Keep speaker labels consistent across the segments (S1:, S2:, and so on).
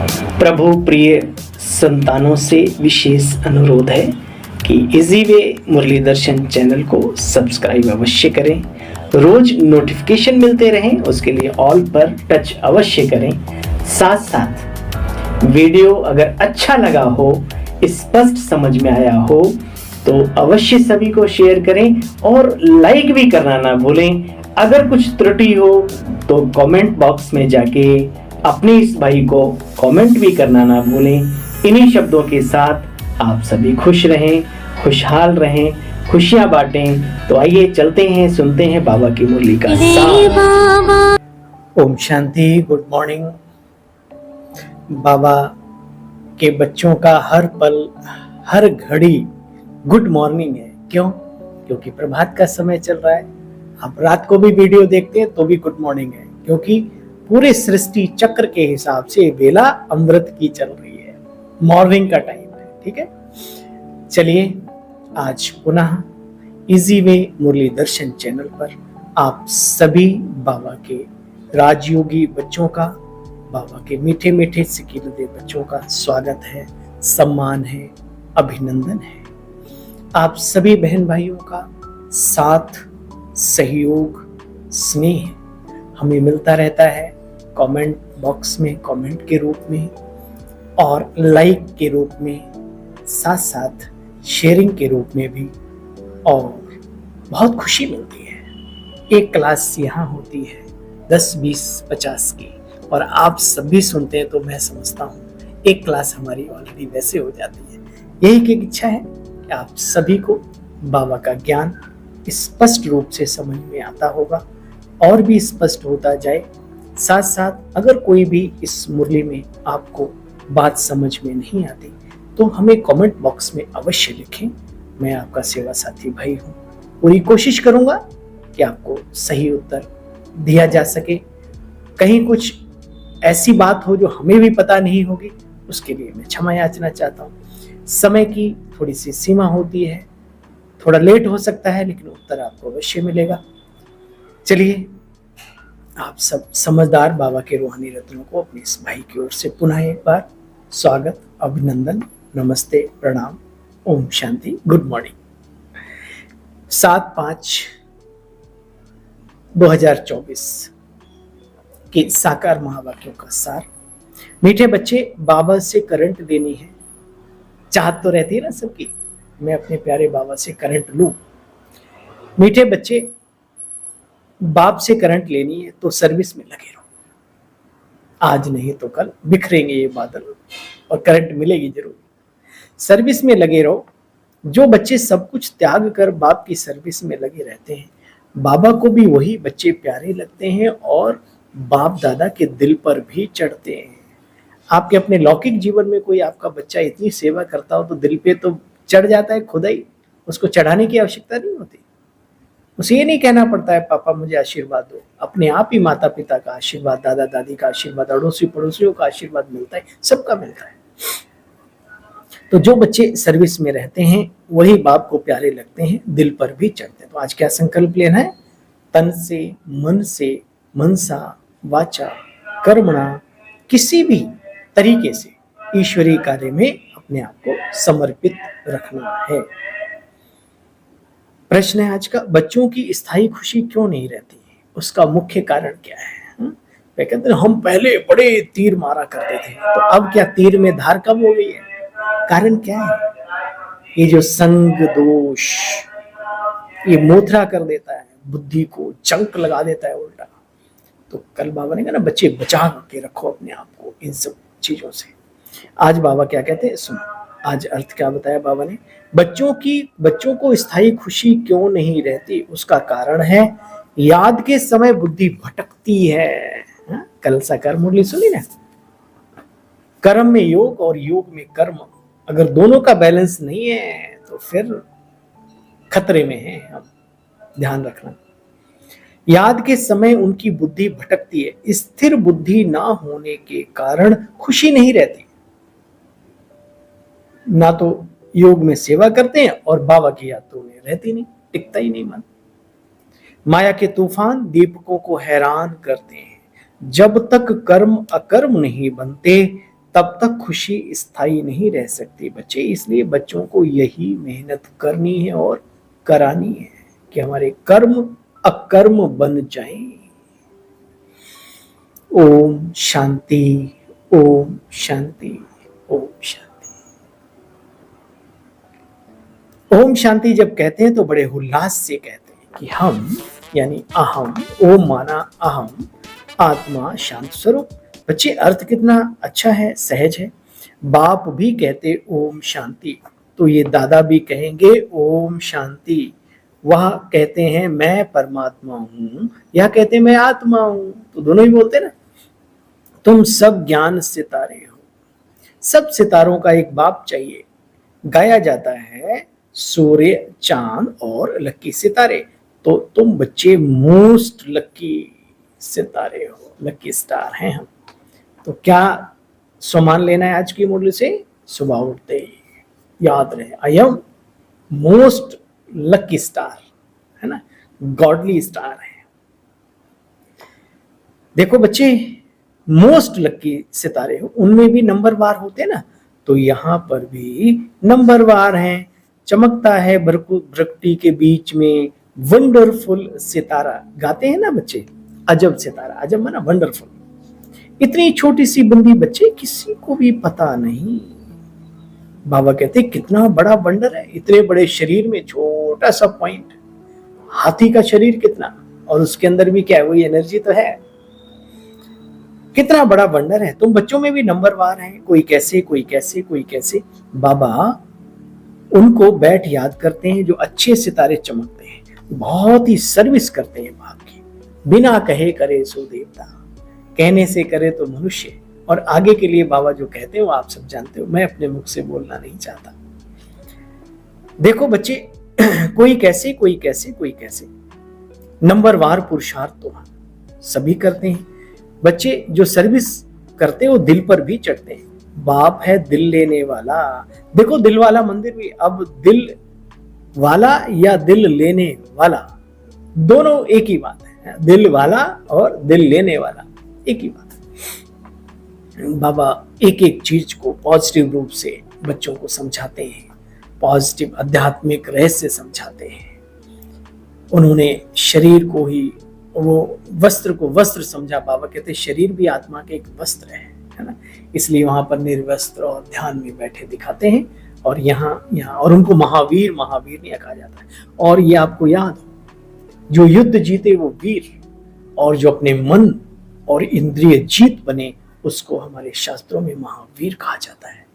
S1: प्रभु प्रिय संतानों से विशेष अनुरोध है कि इजी वे मुरली दर्शन चैनल को सब्सक्राइब अवश्य करें, रोज नोटिफिकेशन मिलते रहें उसके लिए ऑल पर टच अवश्य करें। साथ साथ वीडियो अगर अच्छा लगा हो, स्पष्ट समझ में आया हो तो अवश्य सभी को शेयर करें और लाइक भी करना ना भूलें। अगर कुछ त्रुटि हो तो कमेंट बॉक्स में जाके अपने इस भाई को कमेंट भी करना ना भूलें। इन्हीं शब्दों के साथ आप सभी खुश रहें, खुशहाल रहें, खुशियां बांटें। तो आइए चलते हैं, सुनते हैं बाबा की मुरली का साथ। Om Shanti, good morning. बाबा के बच्चों का हर पल हर घड़ी गुड मॉर्निंग है। क्यों? क्योंकि प्रभात का समय चल रहा है। आप रात को भी वीडियो देखते हैं तो भी गुड मॉर्निंग है, क्योंकि पूरे सृष्टि चक्र के हिसाब से बेला अमृत की चल रही है, मॉर्निंग का टाइम है। ठीक है, चलिए आज पुनः इजी वे मुरली दर्शन चैनल पर आप सभी बाबा के राजयोगी बच्चों का, बाबा के मीठे मीठे सिकीलुदे बच्चों का स्वागत है, सम्मान है, अभिनंदन है। आप सभी बहन भाइयों का साथ, सहयोग, स्नेह हमें मिलता रहता है कमेंट बॉक्स में, कमेंट के रूप में और लाइक के रूप में, साथ साथ शेयरिंग के रूप में भी, और बहुत खुशी मिलती है। एक क्लास यहाँ होती है 10, 20, 50 की, और आप सभी सुनते हैं तो मैं समझता हूँ एक क्लास हमारी ऑलरेडी वैसे हो जाती है। यही एक इच्छा है कि आप सभी को बाबा का ज्ञान स्पष्ट रूप से समझ में आता होगा और भी स्पष्ट होता जाए। साथ साथ अगर कोई भी इस मुरली में आपको बात समझ में नहीं आती तो हमें कमेंट बॉक्स में अवश्य लिखें। मैं आपका सेवा साथी भाई हूँ, पूरी कोशिश करूंगा कि आपको सही उत्तर दिया जा सके। कहीं कुछ ऐसी बात हो जो हमें भी पता नहीं होगी, उसके लिए मैं क्षमा याचना चाहता हूँ। समय की थोड़ी सी सीमा होती है, थोड़ा लेट हो सकता है, लेकिन उत्तर आपको अवश्य मिलेगा। चलिए, आप सब समझदार बाबा के रूहानी रत्नों को अपने इस भाई की ओर से पुनः एक बार स्वागत, अभिनंदन, नमस्ते, प्रणाम, ओम शांति, गुड मॉर्निंग। 7/5/2024 के साकार महावाक्यों का सार। मीठे बच्चे, बाबा से करंट देनी है। चाहत तो रहती है ना सबकी, मैं अपने प्यारे बाबा से करंट लूं। मीठे बच्चे, बाप से करंट लेनी है तो सर्विस में लगे रहो। आज नहीं तो कल बिखरेंगे ये बादल और करंट मिलेगी जरूर। सर्विस में लगे रहो। जो बच्चे सब कुछ त्याग कर बाप की सर्विस में लगे रहते हैं, बाबा को भी वही बच्चे प्यारे लगते हैं और बाप दादा के दिल पर भी चढ़ते हैं। आपके अपने लौकिक जीवन में कोई आपका बच्चा इतनी सेवा करता हो तो दिल पे तो चढ़ जाता है खुदा ही, उसको चढ़ाने की आवश्यकता नहीं होती। उसे ये नहीं कहना पड़ता है पापा मुझे आशीर्वाद दो, अपने आप ही माता पिता का आशीर्वाद, दादा दादी का आशीर्वाद, अड़ोसी पड़ोसियों का आशीर्वाद मिलता है, सबका मिलता है। तो जो बच्चे सर्विस में रहते हैं वही बाप को प्यारे लगते हैं, दिल पर भी चढ़ते हैं। तो आज क्या संकल्प लेना है? तन से, मनसा वाचा कर्मणा, किसी भी तरीके से ईश्वरीय कार्य में अपने आप को समर्पित रखना है। प्रश्न है आज का, बच्चों की स्थायी खुशी क्यों नहीं रहती है? उसका मुख्य कारण क्या है? वे कहते हैं हम पहले बड़े तीर मारा करते थे, तो अब क्या तीर में धार कम हो गई है? कारण क्या है? ये जो संग दोष, ये मोथरा कर देता है, बुद्धि को चंक लगा देता है उल्टा। तो कल बाबा ने कहा ना, बच्चे बचा के रखो अपने आप को इन सब चीजों से। आज बाबा क्या कहते हैं सुनो, आज अर्थ क्या बताया बाबा ने? बच्चों को स्थायी खुशी क्यों नहीं रहती? उसका कारण है याद के समय बुद्धि भटकती है। कल साकार मुरली सुनी ना, कर्म में योग और योग में कर्म, अगर दोनों का बैलेंस नहीं है तो फिर खतरे में है हम, ध्यान रखना। याद के समय उनकी बुद्धि भटकती है। स्थिर बुद्धि ना होने के कारण खुशी नहीं रहती। ना तो योग में सेवा करते हैं और बाबा की याद तो उन्हें रहती नहीं, टिकता ही नहीं मन। माया के तूफान दीपकों को हैरान करते हैं। जब तक कर्म अकर्म नहीं बनते तब तक खुशी स्थायी नहीं रह सकती बच्चे। इसलिए बच्चों को यही मेहनत करनी है और करानी है कि हमारे कर्म अकर्म बन जाए। ओम शांति, ओम शांति, ओम शांति। ओम शांति जब कहते हैं तो बड़े उल्लास से कहते हैं कि हम यानी अहम, ओम माना अहम, आत्मा शांत स्वरूप। बच्चे अर्थ कितना अच्छा है, सहज है। बाप भी कहते ओम शांति, तो ये दादा भी कहेंगे ओम शांति। वह कहते हैं मैं परमात्मा हूं, या कहते हैं मैं आत्मा हूं, तो दोनों ही बोलते ना। तुम सब ज्ञान सितारे हो। सब सितारों का एक बाप चाहिए। गाया जाता है सूर्य, चांद और लकी सितारे। तो तुम बच्चे मोस्ट लकी सितारे हो, लकी स्टार हैं हम। तो क्या सामान लेना है आज की मॉडल से? सुबह उठते ही याद रहे I am most lucky star, है ना, गॉडली स्टार है। देखो बच्चे, मोस्ट लकी सितारे हो, उनमें भी नंबरवार होते ना, तो यहां पर भी नंबरवार हैं। चमकता है प्रकृति के बीच में वंडरफुल सितारा। गाते हैं ना बच्चे, अजब सितारा, अजब माना वंडरफुल। इतनी छोटी सी बूंदी बच्चे, किसी को भी पता नहीं। बाबा कहते कितना बड़ा वंडर है, इतने बड़े शरीर में छोटा सा पॉइंट। हाथी का शरीर कितना, और उसके अंदर भी क्या है, वही एनर्जी तो है। कितना बड़ा वंडर है। तुम बच्चों में भी नंबरवार हैं, कोई कैसे कोई कैसे कोई कैसे। बाबा उनको बैठ याद करते हैं जो अच्छे सितारे चमकते हैं, बहुत ही सर्विस करते हैं बाप की। बिना कहे करे सो देवता, कहने से करे तो मनुष्य। और आगे के लिए बाबा जो कहते हैं वो आप सब जानते हो, मैं अपने मुख से बोलना नहीं चाहता। देखो बच्चे, कोई कैसे कोई कैसे कोई कैसे। नंबरवार पुरुषार्थ तो सभी करते हैं। बच्चे जो सर्विस करते हैं वो दिल पर भी चढ़ते हैं। बाप है दिल लेने वाला। देखो दिल वाला मंदिर भी, अब दिल वाला या दिल लेने वाला दोनों एक ही बात है। दिल वाला और दिल लेने वाला एक ही बात है। बाबा एक एक चीज को पॉजिटिव रूप से बच्चों को समझाते हैं, पॉजिटिव आध्यात्मिक रहस्य समझाते हैं। उन्होंने शरीर को ही, वो वस्त्र को वस्त्र समझा। बाबा कहते शरीर भी आत्मा के एक वस्त्र है ना। इसलिए वहां पर निर्वस्त्र और ध्यान में बैठे दिखाते हैं। और यहाँ और उनको महावीर महावीर नहीं कहा जाता है। और ये आपको याद हो, जो युद्ध जीते वो वीर, और जो अपने मन और इंद्रिय जीत बने उसको हमारे शास्त्रों में महावीर कहा जाता है।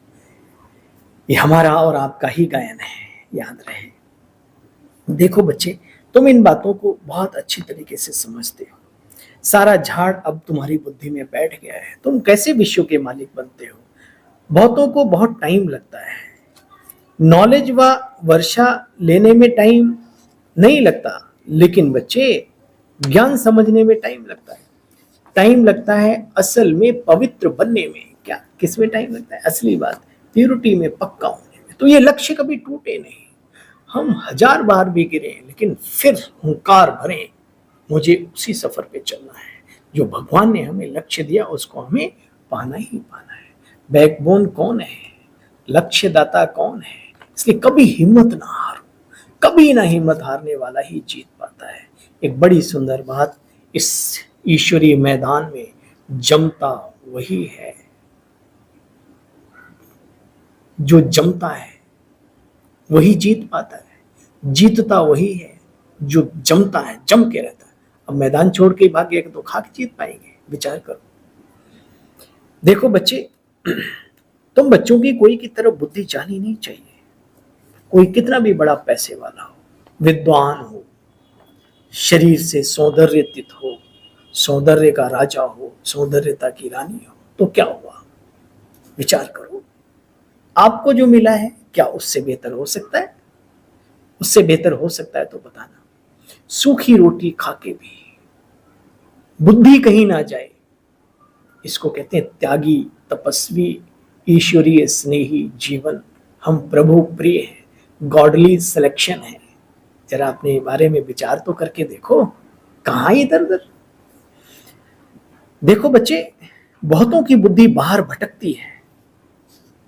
S1: ये हमारा और आपका ही गायन है, याद रहे। देखो बच्चे, तुम इन बातों को बहुत अच्छी तरीके से समझते हो। सारा झाड़ अब तुम्हारी बुद्धि में बैठ गया है। तुम कैसे विश्व के मालिक बनते हो। बहुतों को बहुत टाइम लगता है। नॉलेज व वर्षा लेने में टाइम नहीं लगता, लेकिन बच्चे ज्ञान समझने में टाइम लगता है। टाइम लगता है असल में पवित्र बनने में। क्या किसमें टाइम लगता है? असली बात, प्यूरिटी में पक्का होने में। तो ये लक्ष्य कभी टूटे नहीं। हम 1000 बार भी गिरे, लेकिन फिर हुंकार भरे, मुझे उसी सफर पे चलना है। जो भगवान ने हमें लक्ष्य दिया उसको हमें पाना ही पाना है। बैकबोन कौन है? लक्ष्य दाता कौन है? इसलिए कभी हिम्मत ना हारो। कभी ना हिम्मत हारने वाला ही जीत पाता है। एक बड़ी सुंदर बात, इस ईश्वरीय मैदान में जमता वही है। जो जमता है वही जीत पाता है। जीतता वही है जो जमता है, जम के रहता है। अब मैदान छोड़ के भागेगा तो खा के जीत पाएंगे? विचार करो। देखो बच्चे, तुम बच्चों की कोई की तरफ बुद्धि जानी नहीं चाहिए। कोई कितना भी बड़ा पैसे वाला हो, विद्वान हो, शरीर से सौंदर्यतित हो, सौंदर्य का राजा हो, सौंदर्यता की रानी हो, तो क्या हुआ? विचार करो। आपको जो मिला है क्या उससे बेहतर हो सकता है? उससे बेहतर हो सकता है तो बताना। सूखी रोटी खा के भी बुद्धि कहीं ना जाए, इसको कहते हैं त्यागी, तपस्वी, ईश्वरीय स्नेही जीवन। हम प्रभु प्रिय हैं, गॉडली सिलेक्शन है। जरा अपने बारे में विचार तो करके देखो, कहां इधर उधर। देखो बच्चे, बहुतों की बुद्धि बाहर भटकती है,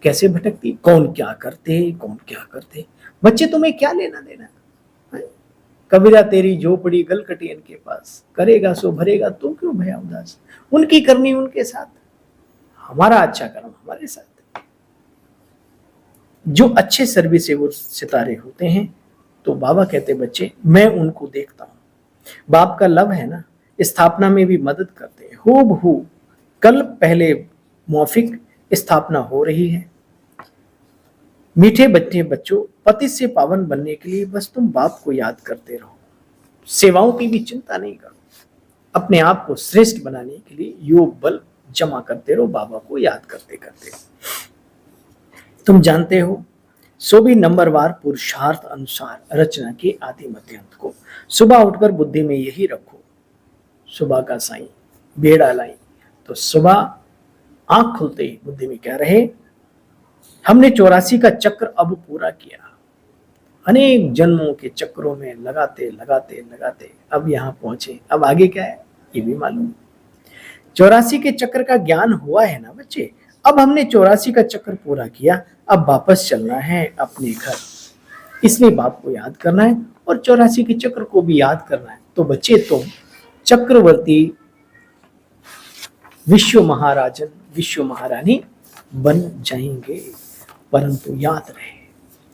S1: कैसे भटकती, कौन क्या करते। बच्चे तुम्हें क्या लेना देना है? कबीरा तेरी झोपड़ी गलकटियन के पास, करेगा सो भरेगा, तू क्यों भया उदास। उनकी करनी उनके साथ, हमारा अच्छा कर्म हमारे साथ। जो अच्छे सर्विस वो सितारे होते हैं, तो बाबा कहते बच्चे मैं उनको देखता हूं। बाप का लव है ना, स्थापना में भी मदद करते हैं। हूबहू कल पहले मौफिक स्थापना हो रही है। मीठे बच्चे बच्चों, पति से पावन बनने के लिए बस तुम बाप को याद करते रहो, सेवाओं की भी चिंता नहीं करो। अपने आप को श्रेष्ठ बनाने के लिए योग बल जमा करते रहो, बाबा को याद करते करते। तुम जानते हो, सो भी नंबरवार पुरुषार्थ अनुसार रचना के आदि मध्य अंत को सुबह उठकर बुद्धि में यही रखो, सुबह का साईं बेड़ा लाई। तो सुबह आंख खुलते ही बुद्धि में क्या रहे, हमने 84 का चक्र अब पूरा किया। अनेक जन्मों के चक्रों में लगाते लगाते लगाते अब यहां पहुंचे। अब आगे क्या है ये भी मालूम। 84 के चक्र का ज्ञान हुआ है ना बच्चे। अब हमने 84 का चक्र पूरा किया, अब वापस चलना है अपने घर। इसलिए बाप को याद करना है और 84 के चक्र को भी याद करना है। तो बच्चे तुम चक्रवर्ती विश्व महाराजन विश्व महारानी बन जाएंगे। परंतु याद रहे,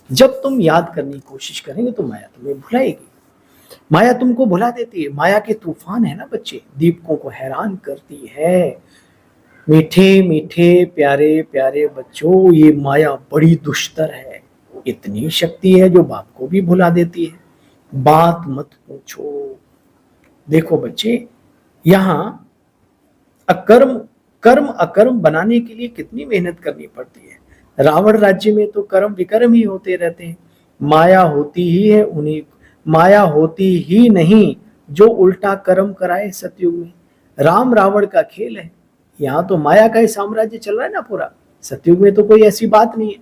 S1: जब तुम याद करने की कोशिश करेंगे तो माया तुम्हें भुलाएगी। माया तुमको भुला देती है। माया के तूफान है ना बच्चे, दीपकों को हैरान करती है। मीठे मीठे प्यारे प्यारे बच्चों, ये माया बड़ी दुष्टर है। इतनी शक्ति है जो बाप को भी भुला देती है। बात मत पूछो। देखो बच्चे, यहां अकर्म कर्म अकर्म बनाने के लिए कितनी मेहनत करनी पड़ती है। रावण राज्य में तो कर्म विकर्म ही होते रहते हैं। माया होती ही है उन्हीं, माया होती ही नहीं जो उल्टा कर्म कराए सतयुग में। राम रावण का खेल है। यहाँ तो माया का ही साम्राज्य चल रहा है ना पूरा। सतयुग में तो कोई ऐसी बात नहीं है।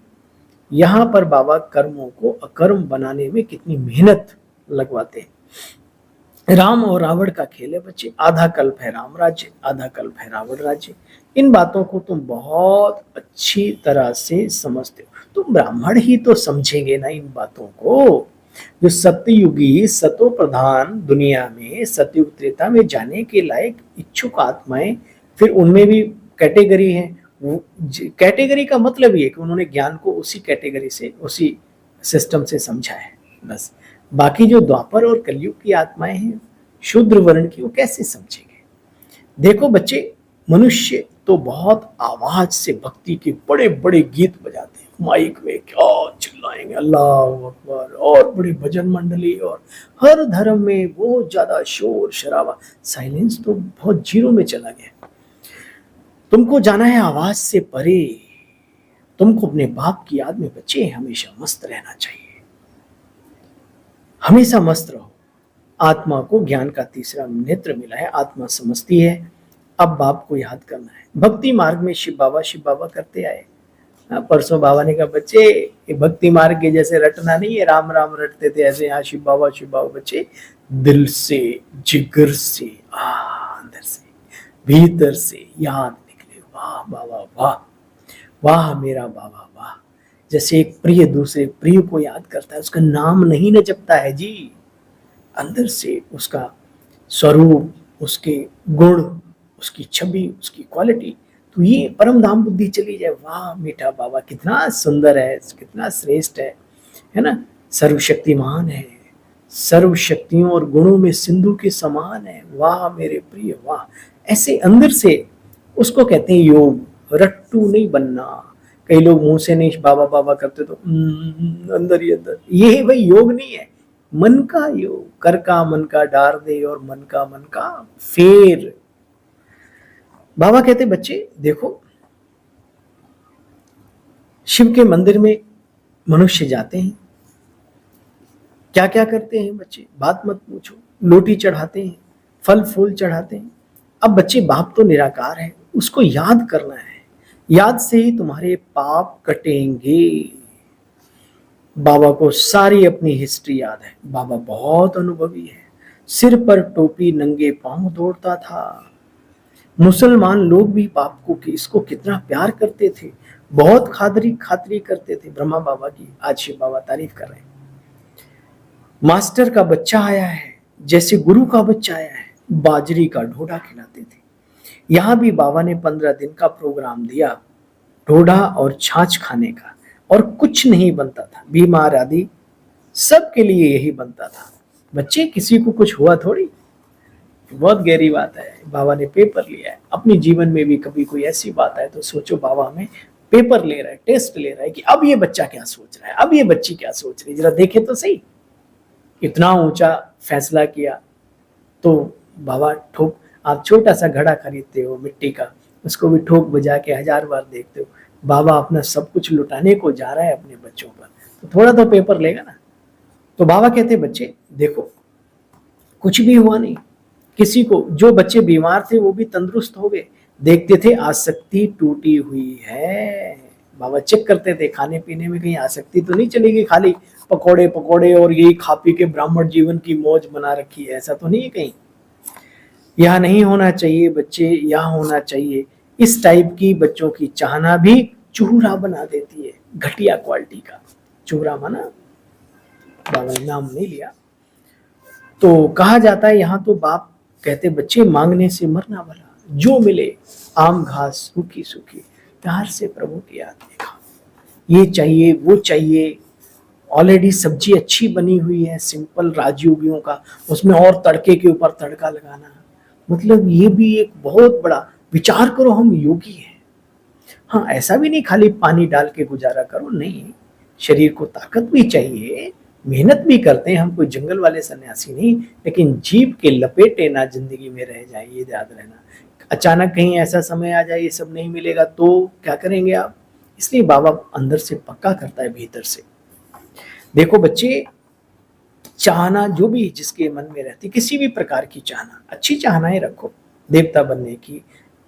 S1: यहाँ पर बाबा कर्मों को अकर्म बनाने में कितनी मेहनत लगवाते हैं। राम और रावण का खेल है बच्चे। आधा कल्प है राम राज्य, आधा कल्प है रावण राज्य। इन बातों को तुम बहुत अच्छी तरह से समझते हो। तुम ब्राह्मण ही तो समझेंगे ना इन बातों को। जो सत्ययुगी सतो प्रधान दुनिया में सतयुग त्रेता में जाने के लायक इच्छुक आत्माएं, फिर उनमें भी कैटेगरी है। कैटेगरी का मतलब ये कि उन्होंने ज्ञान को उसी कैटेगरी से उसी सिस्टम से समझा है बस। बाकी जो द्वापर और कलयुग की आत्माएं हैं शूद्र वर्ण की, वो कैसे समझेंगे। देखो बच्चे, मनुष्य तो बहुत आवाज से भक्ति के बड़े बड़े गीत बजाते हैं, माइक में क्या चिल्लाएंगे अल्लाह अकबर, और बड़ी भजन मंडली, और हर धर्म में बहुत ज्यादा शोर शराबा। साइलेंस तो बहुत जीरो में चला गया। तुमको जाना है आवाज से परे। तुमको अपने बाप की याद में बच्चे हमेशा मस्त रहना चाहिए। हमेशा मस्त रहो। आत्मा को ज्ञान का तीसरा नेत्र मिला है, आत्मा समझती है। अब बाप को याद करना है। भक्ति मार्ग में शिव बाबा करते आए। परसों बाबा ने कहा बच्चे ये भक्ति मार्ग के जैसे रटना नहीं है, राम राम रटते थे ऐसे। यहाँ शिव बाबा बच्चे दिल से जिगर से अंदर से भीतर से याद निकले। वाह बाबा वाह, वाह मेरा बाबा वाह। जैसे एक प्रिय दूसरे प्रिय को याद करता है, उसका नाम नहीं न जपता है जी, अंदर से उसका स्वरूप, उसके गुण, उसकी छवि, उसकी क्वालिटी। तो ये परम धाम बुद्धि चली जाए। वाह मीठा बाबा कितना सुंदर है, कितना श्रेष्ठ है ना। सर्वशक्तिमान है, सर्व शक्तियों और गुणों में सिंधु के समान है। वाह मेरे प्रिय वाह। ऐसे अंदर से उसको कहते हैं योग। रट्टू नहीं बनना। कई लोग मुंह से नहीं बाबा बाबा करते तो अंदर ही अंदर, ये भाई योग नहीं है, मन का योग। कर का मन का डार दे और मन का फेर। बाबा कहते बच्चे देखो, शिव के मंदिर में मनुष्य जाते हैं, क्या क्या करते हैं बच्चे, बात मत पूछो। लोटी चढ़ाते हैं, फल फूल चढ़ाते हैं। अब बच्चे बाप तो निराकार है, उसको याद करना है। याद से ही तुम्हारे पाप कटेंगे। बाबा को सारी अपनी हिस्ट्री याद है। बाबा बहुत अनुभवी है। सिर पर टोपी, नंगे पांव दौड़ता था। मुसलमान लोग भी बाप को इसको कितना प्यार करते थे, बहुत खातरी करते थे ब्रह्मा बाबा की। आज शिव बाबा तारीफ कर रहे हैं। मास्टर का बच्चा आया है, जैसे गुरु का बच्चा आया है, बाजरी का ढोढा खिलाते थे। यहाँ भी बाबा ने 15 दिन का प्रोग्राम दिया, ढोढा और छाछ खाने का, और कुछ नहीं बनता था, बीमार आदि सबके लिए यही बनता था। बच्चे किसी को कुछ हुआ थोड़ी, बहुत गहरी बात है। बाबा ने पेपर लिया है। अपने जीवन में भी कभी कोई ऐसी बात आए तो सोचो, बाबा हमें पेपर ले रहा है, टेस्ट ले रहा है कि अब ये बच्चा क्या सोच रहा है, अब ये बच्ची क्या सोच रही है, जरा देखे तो सही। इतना ऊंचा फैसला किया तो बाबा ठोक, आप छोटा सा घड़ा खरीदते हो मिट्टी का, उसको भी ठोक बजा के 1000 बार देखते हो, बाबा अपना सब कुछ लुटाने को जा रहा है अपने बच्चों पर, तो थोड़ा तो पेपर लेगा ना। तो बाबा कहते बच्चे देखो, कुछ भी हुआ नहीं, किसी को, जो बच्चे बीमार थे वो भी तंदुरुस्त हो गए। देखते थे आसक्ति टूटी हुई है। बाबा चेक करते थे खाने पीने में कहीं आसक्ति तो नहीं चली गई, खाली पकोड़े पकोड़े और यही खा पी के ब्राह्मण जीवन की मौज बना रखी है, ऐसा तो नहीं है कहीं। यहाँ नहीं होना चाहिए बच्चे, यहाँ होना चाहिए। इस टाइप की बच्चों की चाहना भी चूरा बना देती है, घटिया क्वालिटी का चूरा माना, बाबा ने नाम नहीं लिया। तो कहा जाता है यहाँ तो बाप कहते बच्चे मांगने से मरना भला, जो मिले आम घास सूखी सूखी, प्यार से प्रभु की याद में खाओ। ये चाहिए वो चाहिए, ऑलरेडी सब्जी अच्छी बनी हुई है, सिंपल राजयोगियों का, उसमें और तड़के के ऊपर तड़का लगाना, मतलब ये भी एक बहुत बड़ा विचार करो, हम योगी हैं। हाँ, ऐसा भी नहीं खाली पानी डाल के गुजारा करो, नहीं, शरीर को ताकत भी चाहिए, मेहनत भी करते हैं, हम कोई जंगल वाले सन्यासी नहीं, लेकिन जीव के लपेटे ना जिंदगी में रह जाए, ये याद रहना। अचानक कहीं ऐसा समय आ जाए ये सब नहीं मिलेगा तो क्या करेंगे आप। इसलिए बाबा अंदर से पक्का करता है, भीतर से। देखो बच्चे, चाहना जो भी जिसके मन में रहती, किसी भी प्रकार की चाहना, अच्छी चाहनाएं रखो, देवता बनने की,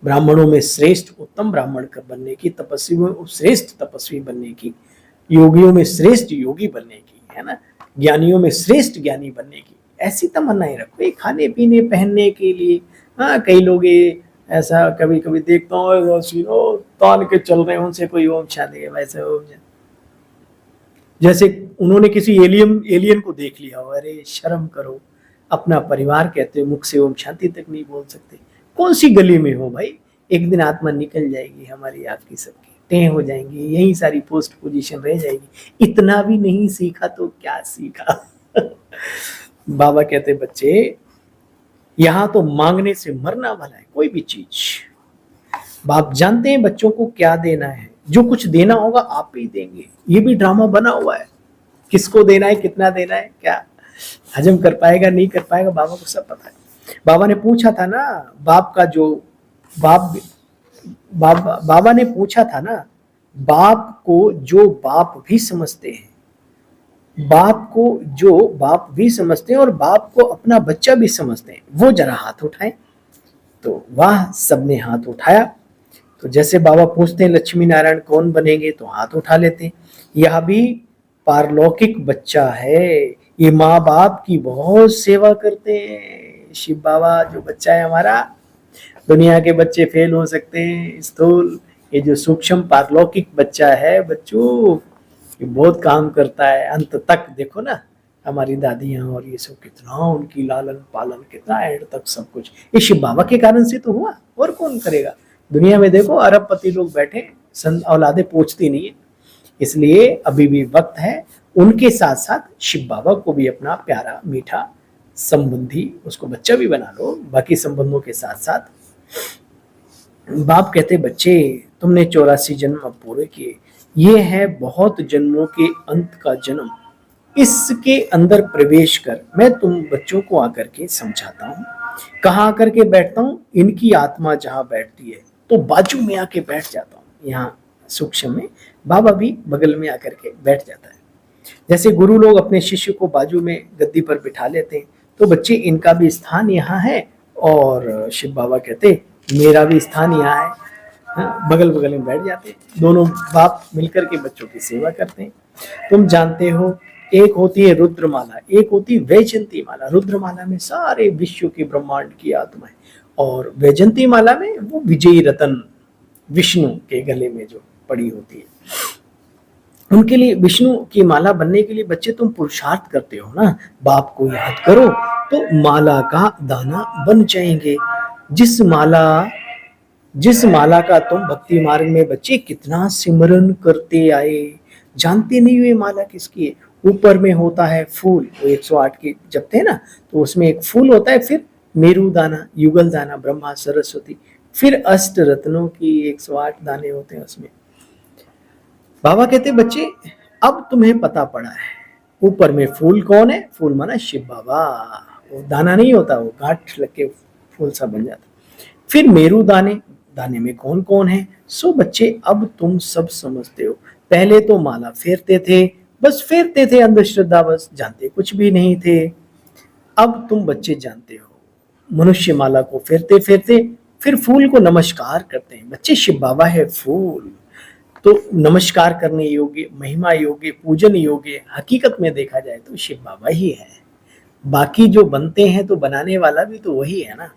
S1: ब्राह्मणों में श्रेष्ठ उत्तम ब्राह्मण बनने की, तपस्वी में श्रेष्ठ तपस्वी बनने की, योगियों में श्रेष्ठ योगी बनने की, है ना, ज्ञानियों में श्रेष्ठ ज्ञानी बनने की, ऐसी तमन्नाएं रखो। ये खाने पीने पहनने के लिए, हाँ, कई लोग ये ऐसा कभी कभी देखता हूँ, तान के चल रहे हैं, उनसे कोई ओम शांति, वैसे ओम जैसे उन्होंने किसी एलियन को देख लिया हो। अरे शर्म करो, अपना परिवार कहते हो, मुख से ओम शांति तक नहीं बोल सकते। कौन सी गली में हो भाई, एक दिन आत्मा निकल जाएगी हमारी आपकी सबकी, टें हो जाएंगी, यही सारी पोस्ट पोजीशन रह जाएगी। इतना भी नहीं सीखा तो क्या सीखा। बाबा कहते बच्चे, यहाँ तो मांगने से मरना भला है, कोई भी चीज। बाप जानते हैं बच्चों को क्या देना है, जो कुछ देना होगा आप ही देंगे। ये भी ड्रामा बना हुआ है, किसको देना है, कितना देना है, क्या हजम कर पाएगा नहीं कर पाएगा, बाबा को सब पता है। बाबा ने पूछा था ना, बाबा ने पूछा था ना, बाप को जो बाप भी समझते हैं, बाप को जो बाप भी समझते हैं और बाप को अपना बच्चा भी समझते हैं, वो जरा हाथ उठाएं। तो वाह, सबने हाथ उठाया। तो जैसे बाबा पूछते हैं लक्ष्मी नारायण कौन बनेंगे, तो हाथ उठा लेते हैं। यह भी पारलौकिक बच्चा है, ये माँ बाप की बहुत सेवा करते हैं। शिव बाबा जो बच्चा है हमारा, दुनिया के बच्चे फेल हो सकते हैं स्थूल, ये जो सूक्ष्म पारलौकिक बच्चा है बच्चों, ये बहुत काम करता है। अंत तक देखो ना, हमारी दादियां और ये सब कितना उनकी लालन पालन, कितना एंड तक सब कुछ ये शिव बाबा के कारण से तो हुआ, और कौन करेगा। दुनिया में देखो अरबपति लोग बैठे, औलादे पूछती नहीं है। इसलिए अभी भी वक्त है, उनके साथ साथ शिव बाबा को भी अपना प्यारा मीठा संबंधी, उसको बच्चा भी बना लो, बाकी संबंधों के साथ साथ। बाप कहते बच्चे, तुमने 84 जन्म अब पूरे किए, ये है बहुत जन्मों के अंत का जन्म, इसके अंदर प्रवेश कर मैं तुम बच्चों को आकर के समझाता हूँ। कहाँ आकर के बैठता हूँ, इनकी आत्मा जहाँ बैठती है तो बाजू में आके बैठ जाता हूँ। यहाँ सूक्ष्म में बाबा भी बगल में आकर के बैठ जाता है। जैसे गुरु लोग अपने शिष्य को बाजू में गद्दी पर बिठा लेते हैं, तो बच्चे इनका भी स्थान यहाँ है, और शिव बाबा कहते मेरा भी स्थान यहाँ है। हाँ, बगल बगल में बैठ जाते हैं, दोनों बाप मिलकर के बच्चों की सेवा करते हैं। तुम जानते हो, एक होती है रुद्रमाला, एक होती है वैजयंती माला। रुद्रमाला में सारे विश्व की ब्रह्मांड की आत्माएं, और वैजंती माला में वो विजयी रतन विष्णु के गले में जो पड़ी होती है। उनके लिए विष्णु की माला बनने के लिए बच्चे तुम पुरुषार्थ करते हो ना, बाप को याद करो तो माला का दाना बन जाएंगे। जिस माला का तुम भक्ति मार्ग में बच्चे कितना सिमरन करते आए, जानते नहीं हुए माला किसकी है। ऊपर में होता है फूल, वो 108 के जपते हैं ना, तो उसमें एक फूल होता है, फिर मेरू दाना, युगल दाना, ब्रह्मा सरस्वती, फिर अष्ट रत्नों की 108 दाने होते हैं उसमें। बाबा कहते बच्चे अब तुम्हें पता पड़ा है, ऊपर में फूल कौन है, फूल माना शिव बाबा, वो दाना नहीं होता, वो गांठ लग के फूल सा बन जाता। फिर मेरू दाने, दाने में कौन कौन है। सो बच्चे अब तुम सब समझते हो। पहले तो माला फेरते थे, बस फेरते थे, अंधश्रद्धा, बस जानते कुछ भी नहीं थे। अब तुम बच्चे जानते हो। मनुष्य माला को फेरते फेरते फिर फूल को नमस्कार करते हैं। बच्चे शिव बाबा है फूल, तो नमस्कार करने योग्य, महिमा योग्य, पूजन योग्य, हकीकत में देखा जाए तो शिव बाबा ही है। बाकी जो बनते हैं तो बनाने वाला भी तो वही है ना।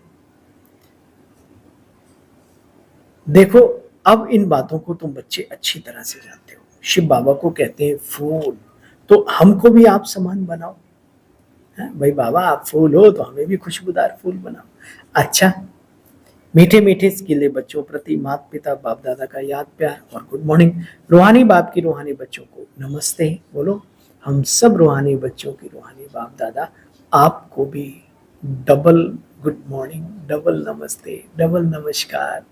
S1: देखो अब इन बातों को तुम बच्चे अच्छी तरह से जानते हो। शिव बाबा को कहते हैं फूल, तो हमको भी आप समान बनाओ। भाई बाबा आप फूल हो तो हमें भी खुशबूदार फूल बनाओ। अच्छा, मीठे मीठे स्किले बच्चों प्रति माता पिता बाप दादा का याद प्यार और गुड मॉर्निंग। रूहानी बाप की रूहानी बच्चों को नमस्ते बोलो। हम सब रूहानी बच्चों की रूहानी बाप दादा आपको भी डबल गुड मॉर्निंग, डबल नमस्ते, डबल नमस्कार।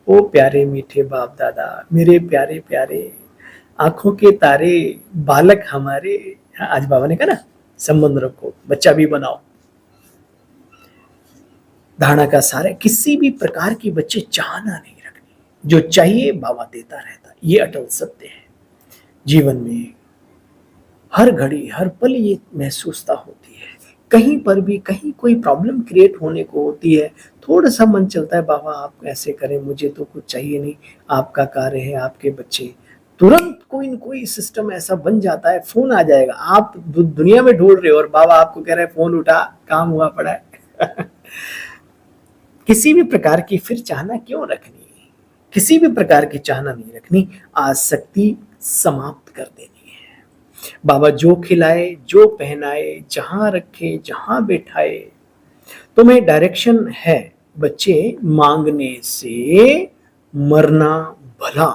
S1: ओ प्यारे मीठे बाप दादा, मेरे प्यारे प्यारे आंखों के तारे, बालक हमारे। आज बाबा ने कहा ना संबंध रखो, बच्चा भी बनाओ। धारणा का सार है, किसी भी प्रकार की बच्चे चाहना नहीं रखनी, जो चाहिए बाबा देता रहता। ये अटल सत्य है। जीवन में हर घड़ी हर पल ये महसूसता होती है। कहीं पर भी कहीं कोई प्रॉब्लम क्रिएट होने को होती है, थोड़ा सा मन चलता है बाबा आप ऐसे करें, मुझे तो कुछ चाहिए नहीं, आपका कार्य है, आपके बच्चे, तुरंत कोई न कोई सिस्टम ऐसा बन जाता है, फोन आ जाएगा। आप दुनिया में ढूंढ रहे हो और बाबा आपको कह रहे हैं फोन उठा, काम हुआ पड़ा है। किसी भी प्रकार की फिर चाहना क्यों रखनी, किसी भी प्रकार की चाहना नहीं रखनी, आसक्ति समाप्त कर देनी है। बाबा जो खिलाए, जो पहनाए, जहां रखे, जहां बैठाए, तुम्हें डायरेक्शन है बच्चे, मांगने से मरना भला।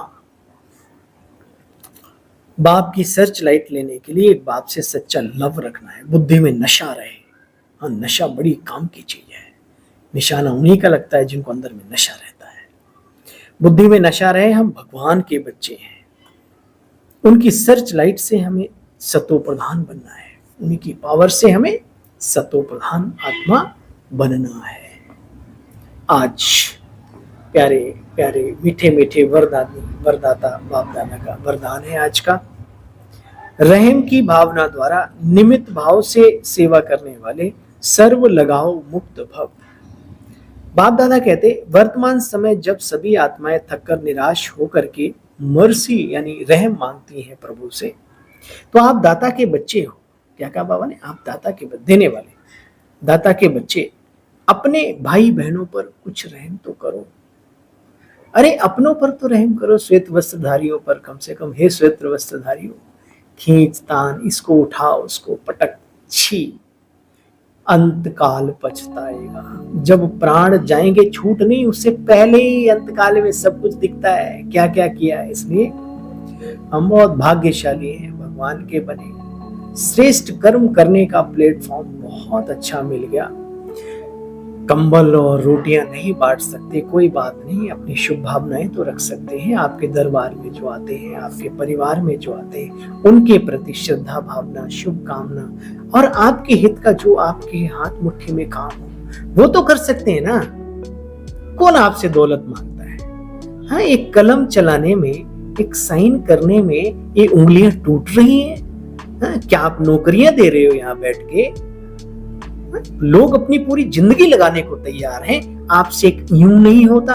S1: बाप की सर्च लाइट लेने के लिए बाप से सच्चा लव रखना है। बुद्धि में नशा रहे। हाँ, नशा बड़ी काम की चीज है। निशाना उन्हीं का लगता है जिनको अंदर में नशा रहता है। बुद्धि में नशा रहे, हम भगवान के बच्चे हैं। उनकी सर्च लाइट से हमें सतो प्रधान बनना है। उनकी पावर से हमें सतो प्रधान आत्मा बनना है। आज प्यारे प्यारे मीठे मीठे वरदाता बाप दादा का वरदान है आज का। रहम की भावना द्वारा निमित्त भाव से सेवा करने वाले सर्व लगाओ मुक्त भव। बाप दादा कहते वर्तमान समय जब सभी आत्माएं थककर निराश होकर के मर्सी यानी रहम मांगती हैं प्रभु से, तो आप दाता के बच्चे हो। क्या कहा बाबा ने, आप दाता के देने वाले दाता के बच्चे, अपने भाई बहनों पर कुछ रहम तो करो। अरे अपनों पर तो रहम करो, श्वेत वस्त्रधारियों पर कम से कम। हे श्वेत वस्त्रधारियों, खींच तान, इसको उठाओ, उसको पटक, छी, अंत काल पछताएगा। जब प्राण जाएंगे छूट नहीं, उससे पहले ही अंत काल में सब कुछ दिखता है क्या क्या किया है। इसलिए हम बहुत भाग्यशाली हैं, भगवान के बने। श्रेष्ठ कर्म करने का प्लेटफॉर्म बहुत अच्छा मिल गया। कंबल और रोटियां नहीं बांट सकते, कोई बात नहीं, अपनी शुभ भावनाएं तो रख सकते हैं। आपके दरबार में जो आते हैं, आपके परिवार में जो आते हैं, उनके प्रति श्रद्धा भावना, शुभकामना और आपके हित का जो आपके हाथ मुट्ठी में काम हो, वो तो कर सकते हैं ना। कौन आपसे दौलत मांगता है? हाँ, एक कलम चलाने में, एक साइन करने में ये उंगलियां टूट रही हैं। हाँ, क्या आप नौकरियां दे रहे हो यहाँ बैठ के? लोग अपनी पूरी जिंदगी लगाने को तैयार हैं, आपसे एक यूं नहीं होता।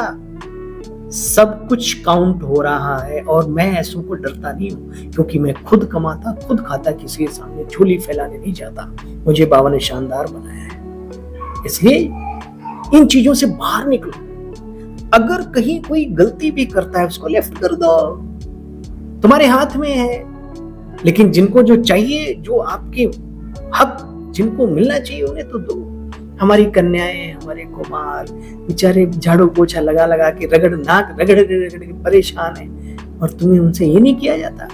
S1: सब कुछ काउंट हो रहा है और मैं ऐसों को डरता नहीं हूं, क्योंकि मैं खुद कमाता, खुद खाता, किसी के सामने झोली फैलाने नहीं जाता। मुझे बाबा ने शानदार बनाया है। इसलिए इन चीजों से बाहर निकलो। अगर कहीं कोई गलती भी करता है उसको लेफ्ट कर दो, तुम्हारे हाथ में है। लेकिन जिनको जो चाहिए, जो आपके हक जिनको मिलना चाहिए उन्हें तो दो। हमारी कन्याएं, हमारे कुमार बेचारे झाड़ू पोछा लगा लगा के रगड़ के परेशान है, और तुम्हें उनसे ये नहीं किया जाता।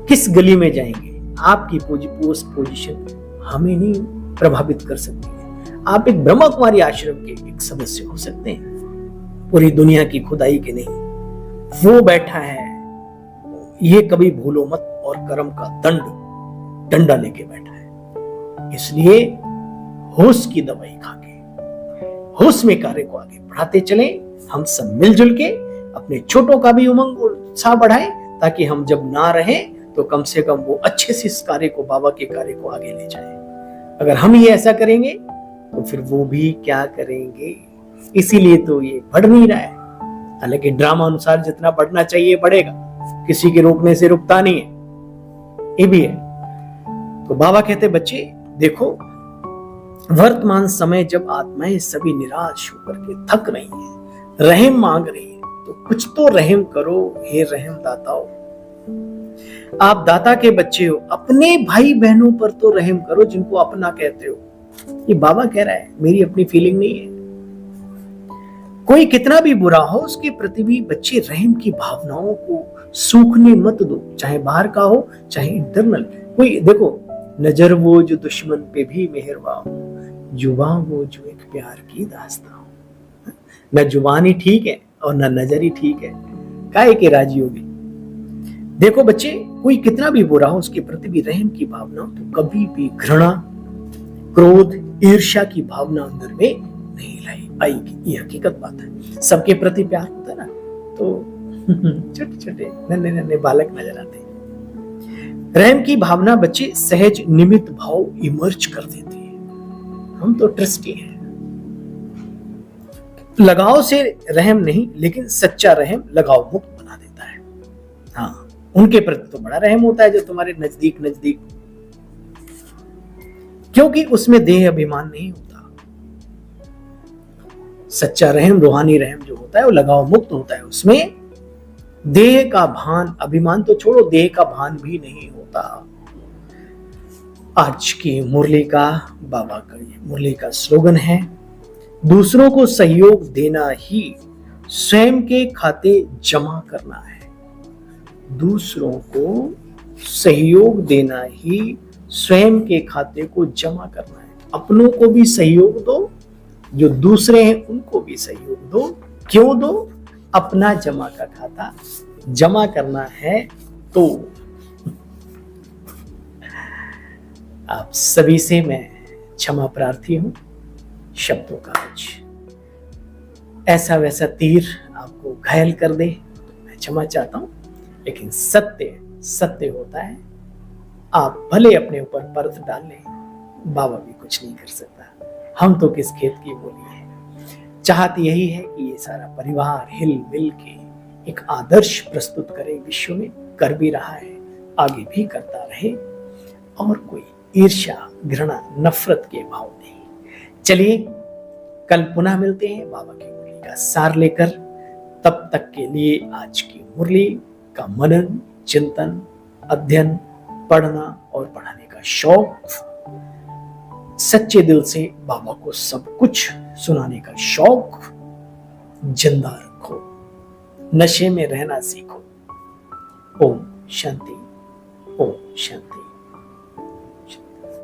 S1: किस गली में जाएंगे? आपकी पोस्ट पोजीशन हमें नहीं प्रभावित कर सकती है। आप एक ब्रह्मा कुमारी आश्रम के एक सदस्य हो सकते हैं, पूरी दुनिया की खुदाई के नहीं। वो बैठा है, ये कभी भूलो मत, और कर्म का डंडा लेके बैठा है। इसलिए होश की दवाई खाके होश में कार्य को आगे बढ़ाते चले। हम सब मिलजुल के अपने छोटों का भी उमंग और उत्साह बढ़ाएं, ताकि हम जब ना रहे तो कम से कम वो अच्छे से इस कार्य को, बाबा के कार्य को आगे ले जाए। अगर हम ये ऐसा करेंगे तो फिर वो भी क्या करेंगे। इसीलिए तो ये बढ़ नहीं रहा है। हालांकि ड्रामा अनुसार जितना बढ़ना चाहिए बढ़ेगा, किसी के रोकने से रुकता नहीं है, ये भी है। तो बाबा कहते बच्चे देखो, वर्तमान समय जब आत्माएं सभी निराश होकर के थक रही हैं, रहम मांग रही है, तो कुछ तो रहम करो हे रहम दाताओ। आप दाता के बच्चे हो, अपने भाई बहनों पर तो रहम करो जिनको अपना कहते हो। ये बाबा कह रहा है, मेरी अपनी फीलिंग नहीं है। कोई कितना भी बुरा हो उसके प्रति भी बच्चे रहम की भावनाओं को सूखने मत दो, चाहे बाहर का हो चाहे इंटरनल। कोई देखो, नजर वो जो दुश्मन पे भी मेहरबा हो, जुबां वो जो एक प्यार की दास्तां हो। न जुबान ही ठीक है और न नजर ही ठीक है, काहे के राजी होगी। देखो बच्चे, कोई कितना भी बुरा हो उसके प्रति भी रहम की भावना तो कभी भी घृणा, क्रोध, ईर्ष्या की भावना अंदर में नहीं आएगी। ये हकीकत बात है। सबके प्रति प्यार होता है ना, तो छोटे छोटे नन्हे नन्हे बालक नजर आते हैं। रहम की भावना बच्चे सहज निमित्त भाव इमर्ज कर देती है। हम तो ट्रस्टी हैं। लगाव से रहम नहीं, लेकिन सच्चा रहम लगाव मुक्त बना देता है। हाँ, उनके प्रति तो बड़ा रहम होता है जो तुम्हारे नजदीक, क्योंकि उसमें देह अभिमान नहीं होता। सच्चा रहम, रूहानी रहम जो होता है वो लगाव मुक्त होता है। उसमें देह का भान, अभिमान तो छोड़ो, देह का भान भी नहीं होता। आज की मुरली का, बाबा का मुरली का स्लोगन है, दूसरों को सहयोग देना ही स्वयं के खाते जमा करना है। दूसरों को सहयोग देना ही स्वयं के खाते को जमा करना है। अपनों को भी सहयोग दो, जो दूसरे हैं उनको भी सहयोग दो। क्यों दो? अपना जमा का खाता जमा करना है। तो आप सभी से मैं क्षमा प्रार्थी हूं। शब्दों का कुछ ऐसा वैसा तीर आपको घायल कर दे तो मैं क्षमा चाहता हूं, लेकिन सत्य होता है। आप भले अपने ऊपर परत डाल लें, बाबा भी कुछ नहीं कर सकता। हम तो किस खेत की बोली है। चाहत यही है कि ये सारा परिवार हिल मिल के एक आदर्श प्रस्तुत करे विश्व में, कर भी रहा है, आगे भी करता रहे, और कोई ईर्ष्या, घृणा, नफरत के भाव नहीं। चलिए कल पुनः मिलते हैं बाबा की मुरली का सार लेकर। तब तक के लिए आज की मुरली का मनन, चिंतन, अध्ययन, पढ़ना और पढ़ाने का शौक, सच्चे दिल से बाबा को सब कुछ सुनाने का शौक जिंदा रखो। नशे में रहना सीखो। ओम शांति, ओम शांति।